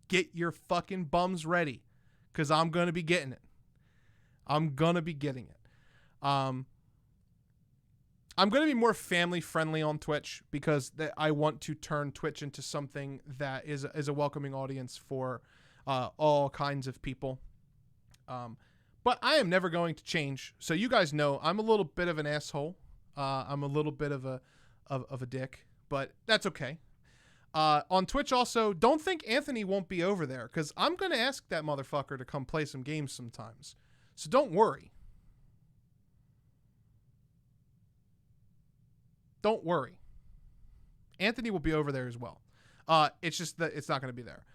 get your fucking bums ready. Because I'm going to be getting it. I'm going to be getting it. I'm going to be more family friendly on Twitch because I want to turn Twitch into something that is a welcoming audience for all kinds of people. But I am never going to change. So you guys know I'm a little bit of an asshole. I'm a little bit of a dick, but that's okay. On Twitch also, don't think Anthony won't be over there because I'm going to ask that motherfucker to come play some games sometimes. So don't worry. Don't worry. Anthony will be over there as well. It's just that it's not going to be there.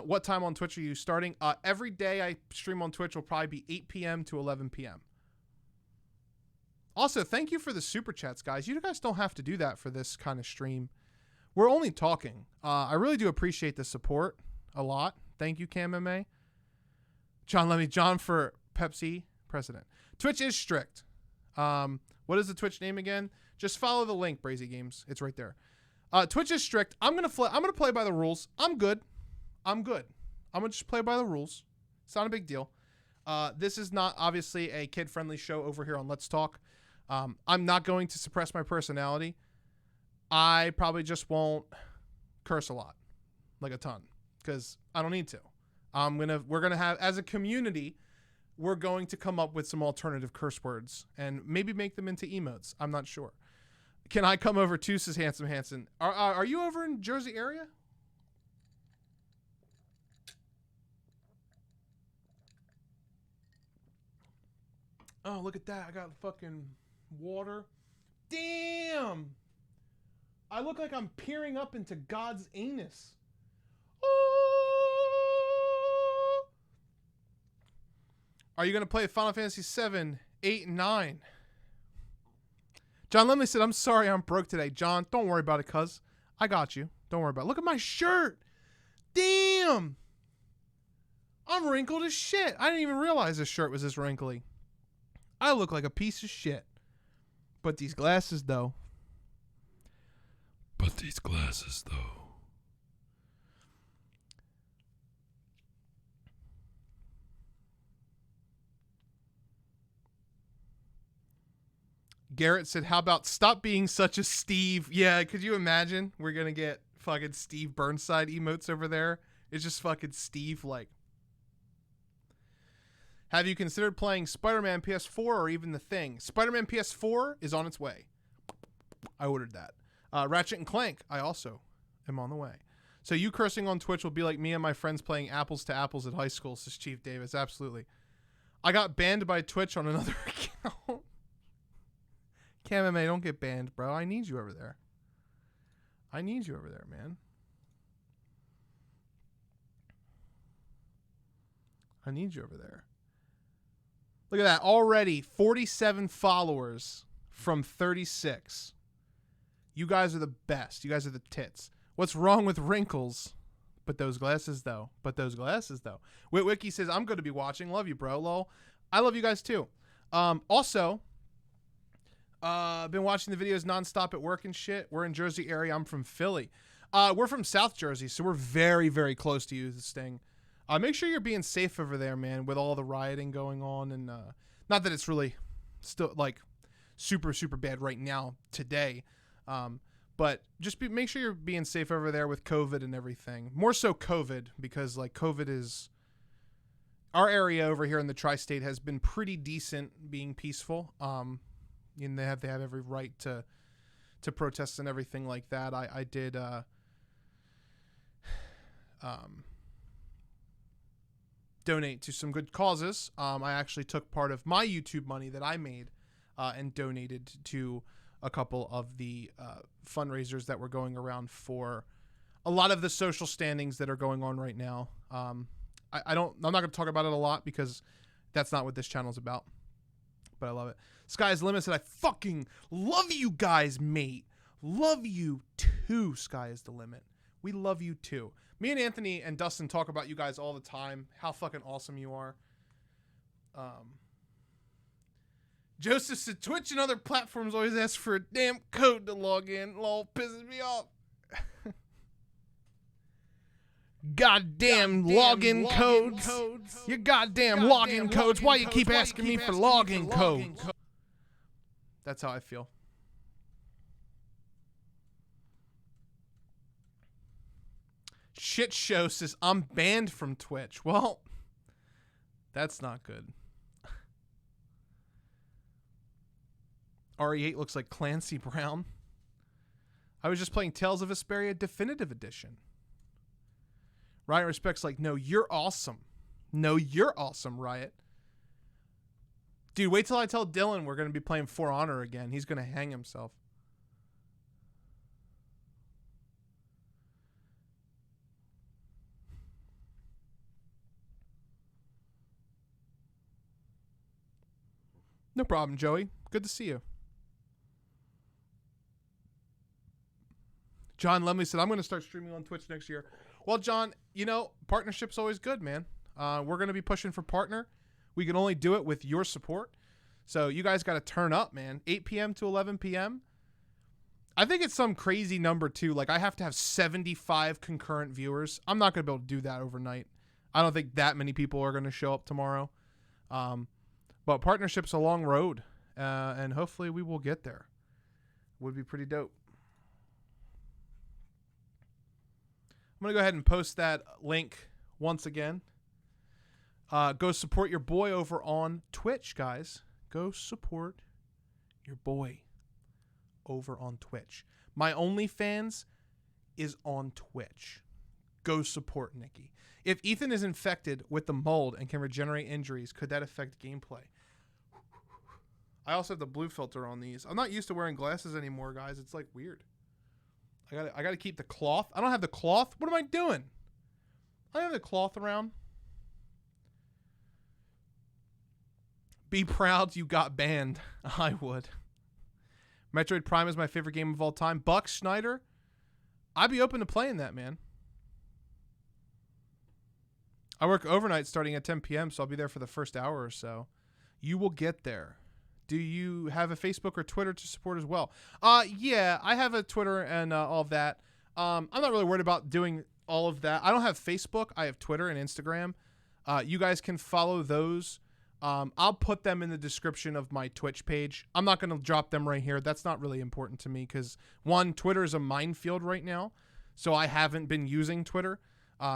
What time on Twitch are you starting? Every day I stream on Twitch will probably be 8 p.m. to 11 p.m. Also, thank you for the super chats, guys. You guys don't have to do that for this kind of stream. We're only talking. I really do appreciate the support a lot. Thank you, Cam MMA. John for Pepsi president. Twitch is strict. What is the Twitch name again? Just follow the link, Brazy Games. It's right there. Twitch is strict. I'm gonna play by the rules. I'm good. I'm gonna just play by the rules. It's not a big deal. This is not obviously a kid-friendly show over here on Let's Talk. I'm not going to suppress my personality. I probably just won't curse a lot, like a ton, because I don't need to. We're gonna have, as a community, we're going to come up with some alternative curse words and maybe make them into emotes. I'm not sure. Can I come over too, says Handsome Hanson. Are you over in Jersey area? Oh, look at that. I got fucking water. Damn. I look like I'm peering up into God's anus. Oh. Are you going to play Final Fantasy 7, 8, and 9? John Lemley said, I'm sorry I'm broke today. John, don't worry about it, cuz. I got you. Don't worry about it. Look at my shirt. Damn. I'm wrinkled as shit. I didn't even realize this shirt was this wrinkly. I look like a piece of shit. But these glasses, though. Garrett said, how about stop being such a Steve? Yeah, could you imagine? We're going to get fucking Steve Burnside emotes over there. It's just fucking Steve, like. Have you considered playing Spider-Man PS4 or even The Thing? Spider-Man PS4 is on its way. I ordered that. Ratchet and Clank, I also am on the way. So you cursing on Twitch will be like me and my friends playing apples to apples at high school, says Chief Davis. Absolutely. I got banned by Twitch on another account. KMMA, don't get banned, bro. I need you over there. I need you over there, man. I need you over there. Look at that. Already 47 followers from 36. You guys are the best. You guys are the tits. What's wrong with wrinkles? But those glasses, though. Witwiki says, I'm going to be watching. Love you, bro. Lol. I love you guys, too. Also, been watching the videos nonstop at work and shit. We're in Jersey area. I'm from Philly. We're from South Jersey, so we're very, very close to you, this thing. Make sure you're being safe over there, man, with all the rioting going on. And not that it's really still, like, super, super bad right now, today. But just make sure you're being safe over there with COVID and everything. More so COVID, because, like, COVID is... Our area over here in the tri-state has been pretty decent being peaceful. And they have every right to protest and everything like that. I did... donate to some good causes. I actually took part of my YouTube money that I made and donated to a couple of the fundraisers that were going around for a lot of the social standings that are going on right now. I'm not going to talk about it a lot because that's not what this channel is about, but I love it. Sky's the Limit said, I fucking love you guys, mate. Love you too, Sky is the Limit. We love you too. Me and Anthony and Dustin talk about you guys all the time. How fucking awesome you are. Joseph said, Twitch and other platforms always ask for a damn code to log in. Lol, pisses me off. Goddamn login codes. Your goddamn login codes. Why you keep asking me for login codes? That's how I feel. Shit Show says, I'm banned from Twitch. Well, that's not good. RE8 looks like Clancy Brown. I was just playing Tales of Vesperia Definitive Edition. Riot Respect's like, no, you're awesome. No, you're awesome, Riot. Dude, wait till I tell Dylan we're going to be playing For Honor again. He's going to hang himself. No problem, Joey. Good to see you. John Lemley said, I'm going to start streaming on Twitch next year. Well, John, you know, partnership's always good, man. We're going to be pushing for partner. We can only do it with your support. So you guys got to turn up, man. 8 p.m. to 11 p.m. I think it's some crazy number, too. Like, I have to have 75 concurrent viewers. I'm not going to be able to do that overnight. I don't think that many people are going to show up tomorrow. But partnership's a long road, and hopefully we will get there. Would be pretty dope. I'm going to go ahead and post that link once again. Go support your boy over on Twitch, guys. Go support your boy over on Twitch. My OnlyFans is on Twitch. Go support Nikki. If Ethan is infected with the mold and can regenerate injuries, could that affect gameplay? I also have the blue filter on these. I'm not used to wearing glasses anymore, guys. It's like weird. I gotta keep the cloth. I don't have the cloth. What am I doing? I don't have the cloth around. Be proud you got banned. I would. Metroid Prime is my favorite game of all time. Buck Schneider, I'd be open to playing that, man. I work overnight starting at 10 p.m., so I'll be there for the first hour or so. You will get there. Do you have a Facebook or Twitter to support as well? Yeah, I have a Twitter and all of that. I'm not really worried about doing all of that. I don't have Facebook. I have Twitter and Instagram. You guys can follow those. I'll put them in the description of my Twitch page. I'm not going to drop them right here. That's not really important to me because, one, Twitter is a minefield right now, so I haven't been using Twitter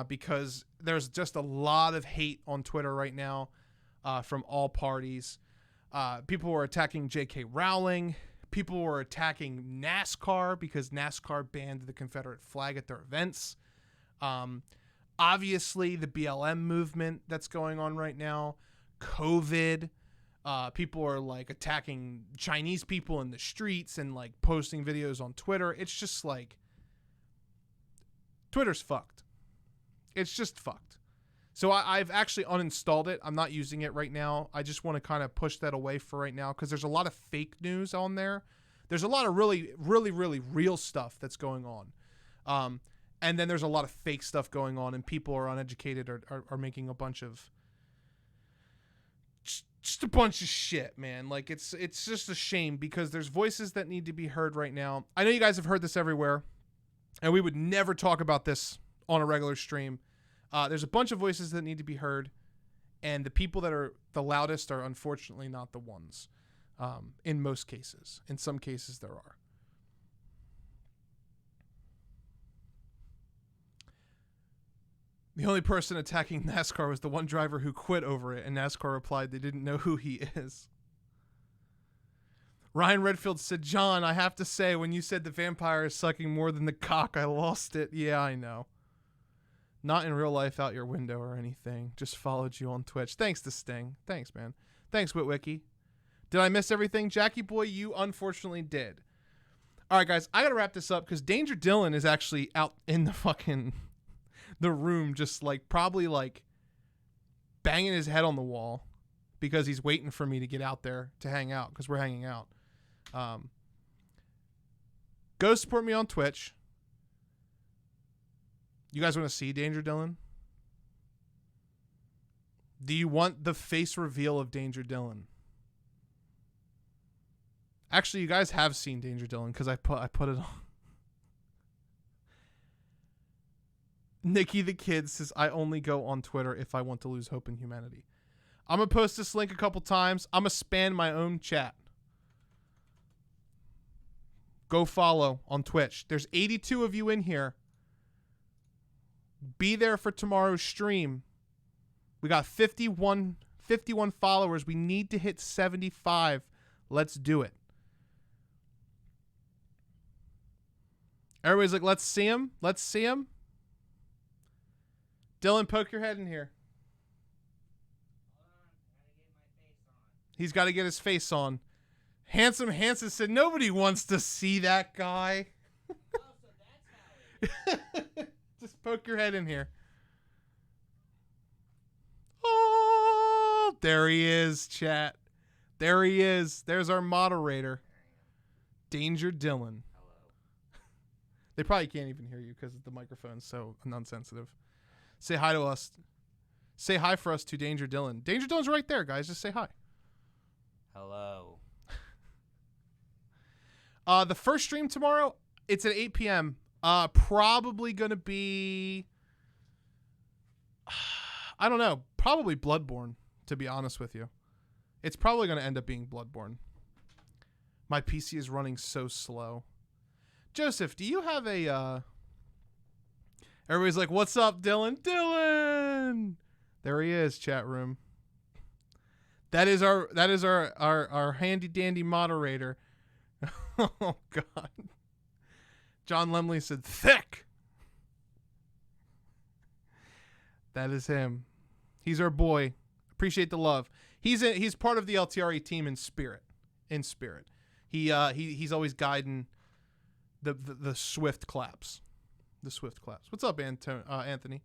because there's just a lot of hate on Twitter right now from all parties. People were attacking J.K. Rowling. People were attacking NASCAR because NASCAR banned the Confederate flag at their events. Obviously, the BLM movement that's going on right now. COVID. People are like attacking Chinese people in the streets and like posting videos on Twitter. It's just like Twitter's fucked. It's just fucked. So I've actually uninstalled it. I'm not using it right now. I just want to kind of push that away for right now because there's a lot of fake news on there. There's a lot of really real stuff that's going on. And then there's a lot of fake stuff going on and people are uneducated or are making a bunch of just a bunch of shit, man. Like it's just a shame because there's voices that need to be heard right now. I know you guys have heard this everywhere and we would never talk about this on a regular stream. There's a bunch of voices that need to be heard, and the people that are the loudest are unfortunately not the ones in most cases. In some cases, there are. The only person attacking NASCAR was the one driver who quit over it, and NASCAR replied they didn't know who he is. Ryan Redfield said, John, I have to say, when you said the vampire is sucking more than the cock, I lost it. Yeah, I know. Not in real life out your window or anything. Just followed you on Twitch. Thanks to Sting. Thanks, man. Thanks, Witwicky. Did I miss everything? Jackie boy, you unfortunately did. All right, guys, I got to wrap this up because Danger Dylan is actually out in the fucking the room just like probably like banging his head on the wall because he's waiting for me to get out there to hang out because we're hanging out. Go support me on Twitch. You guys want to see Danger Dylan? Do you want the face reveal of Danger Dylan? Actually, you guys have seen Danger Dylan because I put it on. Nikki the Kid says, I only go on Twitter if I want to lose hope in humanity. I'm going to post this link a couple times. I'm going to spam my own chat. Go follow on Twitch. There's 82 of you in here. Be there for tomorrow's stream. We got 51 followers. We need to hit 75. Let's do it. Everybody's like, let's see him. Let's see him. Dylan, poke your head in here. He's got to get his face on. Handsome Hanson said, nobody wants to see that guy. Oh, so that's how it is. Just poke your head in here. Oh, there he is, chat. There he is. There's our moderator. Danger Dylan. Hello. They probably can't even hear you because the microphone's so non-sensitive. Say hi to us. Say hi for us to Danger Dylan. Danger Dylan's right there, guys. Just say hi. Hello. The first stream tomorrow, it's at 8 p.m. Probably going to be, I don't know, probably Bloodborne, to be honest with you. It's probably going to end up being Bloodborne. My PC is running so slow. Joseph, do you have a Everybody's like, "What's up, Dylan? Dylan!" There he is, chat room. That is our handy dandy moderator. Oh God. John Lemley said thick. That is him. He's our boy. Appreciate the love. He's part of the LTRE team in spirit. In spirit. He's always guiding the swift claps. The swift claps. What's up, Anthony?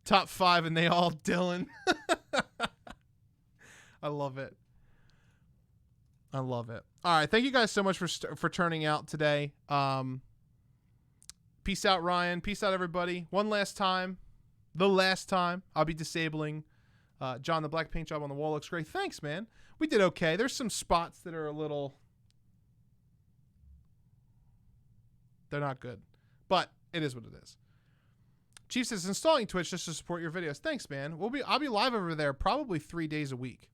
Top 5 and they all Dylan. I love it. I love it. All right, thank you guys so much for turning out today. Peace out, Ryan. Peace out, everybody. One last time. The last time I'll be disabling John. The black paint job on the wall looks great. Thanks, man. We did okay. There's some spots that are a little... They're not good. But it is what it is. Chief says, installing Twitch just to support your videos. Thanks, man. I'll be live over there probably 3 days a week.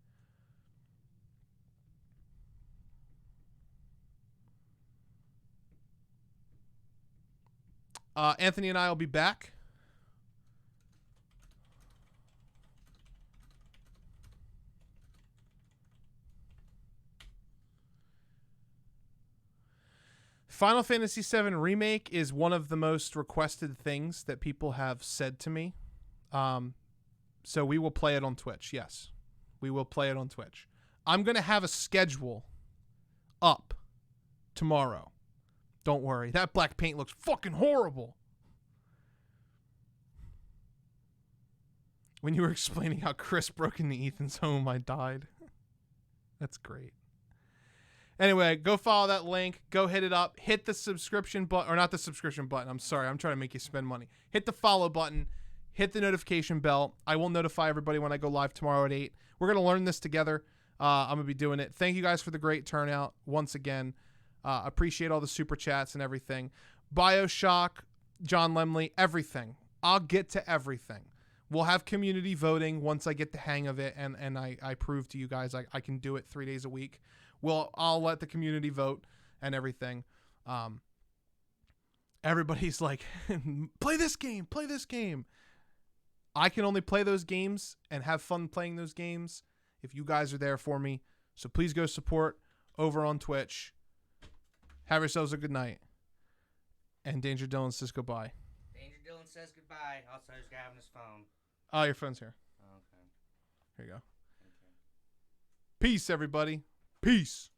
Anthony and I will be back. Final Fantasy VII Remake is one of the most requested things that people have said to me. So we will play it on Twitch. Yes, we will play it on Twitch. I'm going to have a schedule up tomorrow. Don't worry. That black paint looks fucking horrible. When you were explaining how Chris broke into Ethan's home, I died. That's great. Anyway, go follow that link. Go hit it up. Hit the subscription button. Or not the subscription button. I'm sorry. I'm trying to make you spend money. Hit the follow button. Hit the notification bell. I will notify everybody when I go live tomorrow at 8. We're going to learn this together. I'm going to be doing it. Thank you guys for the great turnout once again. Appreciate all the super chats and everything. BioShock, John Lemley, everything. I'll get to everything. We'll have community voting once I get the hang of it and I prove to you guys I can do it 3 days a week. I'll let the community vote and everything. Everybody's like, play this game, play this game. I can only play those games and have fun playing those games if you guys are there for me. So please go support over on Twitch. Have yourselves a good night. And Danger Dylan says goodbye. Danger Dylan says goodbye. Also, he's grabbing his phone. Oh, your phone's here. Okay. Here you go. Okay. Peace, everybody. Peace.